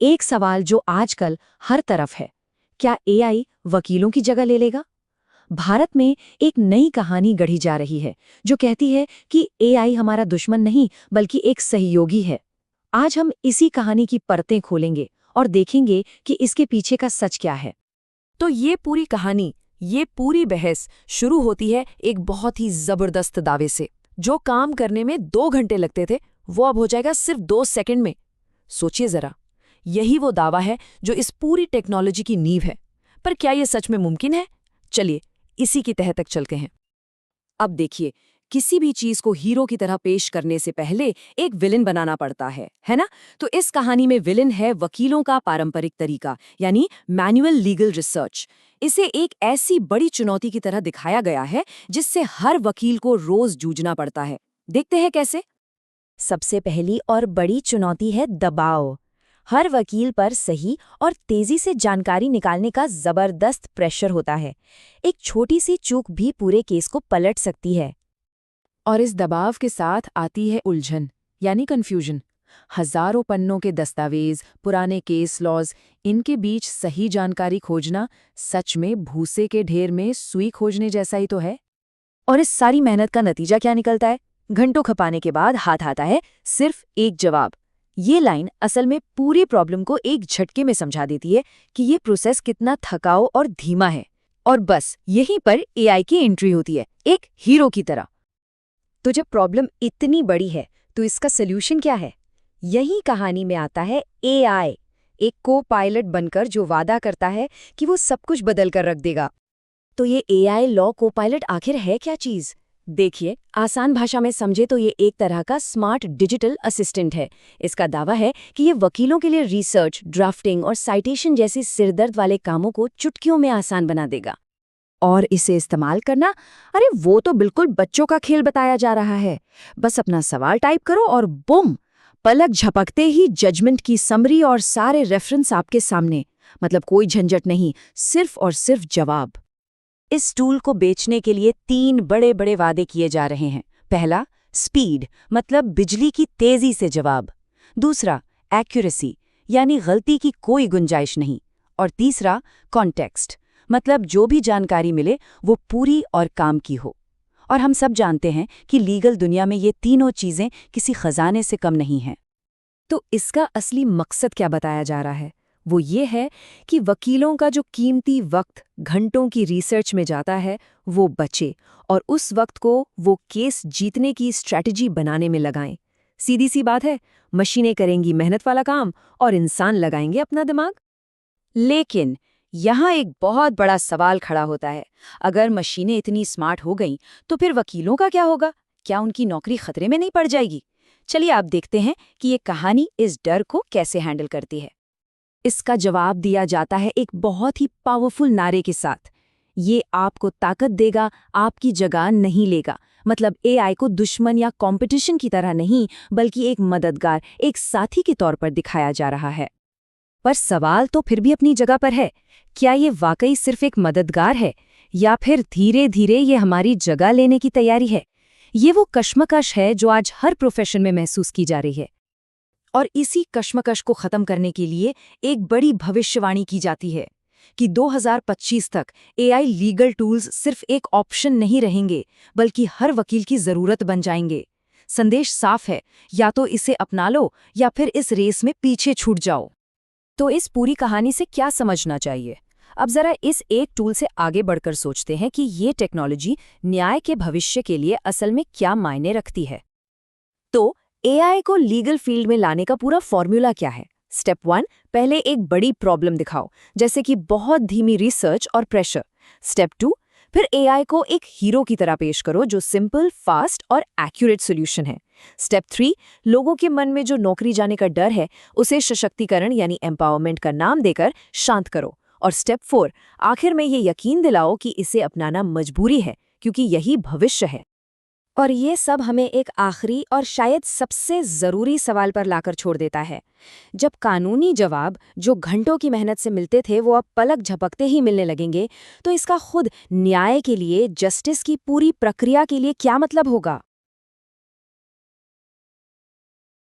एक सवाल जो आजकल हर तरफ है, क्या एआई वकीलों की जगह ले लेगा? भारत में एक नई कहानी गढ़ी जा रही है जो कहती है कि एआई हमारा दुश्मन नहीं बल्कि एक सहयोगी है। आज हम इसी कहानी की परतें खोलेंगे और देखेंगे कि इसके पीछे का सच क्या है। तो ये पूरी कहानी, ये पूरी बहस शुरू होती है एक बहुत ही जबरदस्त दावे से। जो काम करने में 2 घंटे लगते थे वो अब हो जाएगा सिर्फ 2 सेकंड में। सोचिए जरा, यही वो दावा है जो इस पूरी टेक्नोलॉजी की नींव है। पर क्या ये सच में मुमकिन है? चलिए इसी की तह तक चलते हैं। अब देखिए, किसी भी चीज को हीरो की तरह पेश करने से पहले एक विलेन बनाना पड़ता है ना? तो इस कहानी में विलेन है वकीलों का पारंपरिक तरीका, यानी मैनुअल लीगल रिसर्च। इसे एक ऐसी बड़ी चुनौती की तरह दिखाया गया है जिससे हर वकील को रोज जूझना पड़ता है। देखते हैं कैसे। सबसे पहली और बड़ी चुनौती है दबाव। हर वकील पर सही और तेजी से जानकारी निकालने का जबरदस्त प्रेशर होता है। एक छोटी सी चूक भी पूरे केस को पलट सकती है। और इस दबाव के साथ आती है उलझन, यानी कंफ्यूजन। हजारों पन्नों के दस्तावेज, पुराने केस लॉज, इनके बीच सही जानकारी खोजना सच में भूसे के ढेर में सुई खोजने जैसा ही तो है। और इस सारी मेहनत का नतीजा क्या निकलता है? घंटों खपाने के बाद हाथ आता है सिर्फ एक जवाब। ये लाइन असल में पूरी प्रॉब्लम को एक झटके में समझा देती है कि ये प्रोसेस कितना थकाऊ और धीमा है। और बस यहीं पर एआई की एंट्री होती है, एक हीरो की तरह। तो जब प्रॉब्लम इतनी बड़ी है तो इसका सल्यूशन क्या है? यही कहानी में आता है एआई, एक को पायलट बनकर जो वादा करता है कि वो सब कुछ बदल कर रख देगा। तो ये एआई लॉ को पायलट आखिर है क्या चीज? देखिए, आसान भाषा में समझे तो ये एक तरह का स्मार्ट डिजिटल असिस्टेंट है। इसका दावा है कि ये वकीलों के लिए रिसर्च, ड्राफ्टिंग और साइटेशन जैसे सिरदर्द वाले कामों को चुटकियों में आसान बना देगा। और इसे इस्तेमाल करना, अरे वो तो बिल्कुल बच्चों का खेल बताया जा रहा है। बस अपना सवाल टाइप करो और बुम, पलक झपकते ही जजमेंट की समरी और सारे रेफरेंस आपके सामने। मतलब कोई झंझट नहीं, सिर्फ और सिर्फ जवाब। इस टूल को बेचने के लिए 3 बड़े बड़े वादे किए जा रहे हैं। पहला, स्पीड, मतलब बिजली की तेजी से जवाब। दूसरा, एक्यूरेसी, यानी गलती की कोई गुंजाइश नहीं। और तीसरा, कॉन्टेक्स्ट, मतलब जो भी जानकारी मिले वो पूरी और काम की हो। और हम सब जानते हैं कि लीगल दुनिया में ये तीनों चीजें किसी खजाने से कम नहीं हैं। तो इसका असली मकसद क्या बताया जा रहा है? वो ये है कि वकीलों का जो कीमती वक्त घंटों की रिसर्च में जाता है वो बचे, और उस वक्त को वो केस जीतने की स्ट्रैटेजी बनाने में लगाएं। सीधी सी बात है, मशीनें करेंगी मेहनत वाला काम और इंसान लगाएंगे अपना दिमाग। लेकिन यहाँ एक बहुत बड़ा सवाल खड़ा होता है। अगर मशीनें इतनी स्मार्ट हो गईं तो फिर वकीलों का क्या होगा? क्या उनकी नौकरी खतरे में नहीं पड़ जाएगी? चलिए आप देखते हैं कि ये कहानी इस डर को कैसे हैंडल करती है। इसका जवाब दिया जाता है एक बहुत ही पावरफुल नारे के साथ। ये आपको ताकत देगा, आपकी जगह नहीं लेगा। मतलब एआई को दुश्मन या कंपटीशन की तरह नहीं, बल्कि एक मददगार, एक साथी के तौर पर दिखाया जा रहा है। पर सवाल तो फिर भी अपनी जगह पर है। क्या ये वाकई सिर्फ एक मददगार है, या फिर धीरे धीरे ये हमारी जगह लेने की तैयारी है? ये वो कश्मकश है जो आज हर प्रोफेशन में महसूस की जा रही है। और इसी कश्मकश को खत्म करने के लिए एक बड़ी भविष्यवाणी की जाती है कि 2025 तक एआई लीगल टूल्स सिर्फ एक ऑप्शन नहीं रहेंगे, बल्कि हर वकील की जरूरत बन जाएंगे। संदेश साफ है, या तो इसे अपना लो या फिर इस रेस में पीछे छूट जाओ। तो इस पूरी कहानी से क्या समझना चाहिए? अब जरा इस एक टूल से आगे बढ़कर सोचते हैं कि ये टेक्नोलॉजी न्याय के भविष्य के लिए असल में क्या मायने रखती है। तो एआई को लीगल फील्ड में लाने का पूरा फॉर्मूला क्या है? स्टेप 1, पहले एक बड़ी प्रॉब्लम दिखाओ, जैसे कि बहुत धीमी रिसर्च और प्रेशर। स्टेप 2, फिर एआई को एक हीरो की तरह पेश करो जो सिंपल, फास्ट और एक्यूरेट सॉल्यूशन है। स्टेप 3, लोगों के मन में जो नौकरी जाने का डर है उसे सशक्तिकरण यानी एम्पावरमेंट का नाम देकर शांत करो। और स्टेप 4, आखिर में ये यकीन दिलाओ कि इसे अपनाना मजबूरी है, क्योंकि यही भविष्य है। और ये सब हमें एक आखिरी और शायद सबसे ज़रूरी सवाल पर लाकर छोड़ देता है। जब कानूनी जवाब जो घंटों की मेहनत से मिलते थे वो अब पलक झपकते ही मिलने लगेंगे, तो इसका खुद न्याय के लिए, जस्टिस की पूरी प्रक्रिया के लिए क्या मतलब होगा?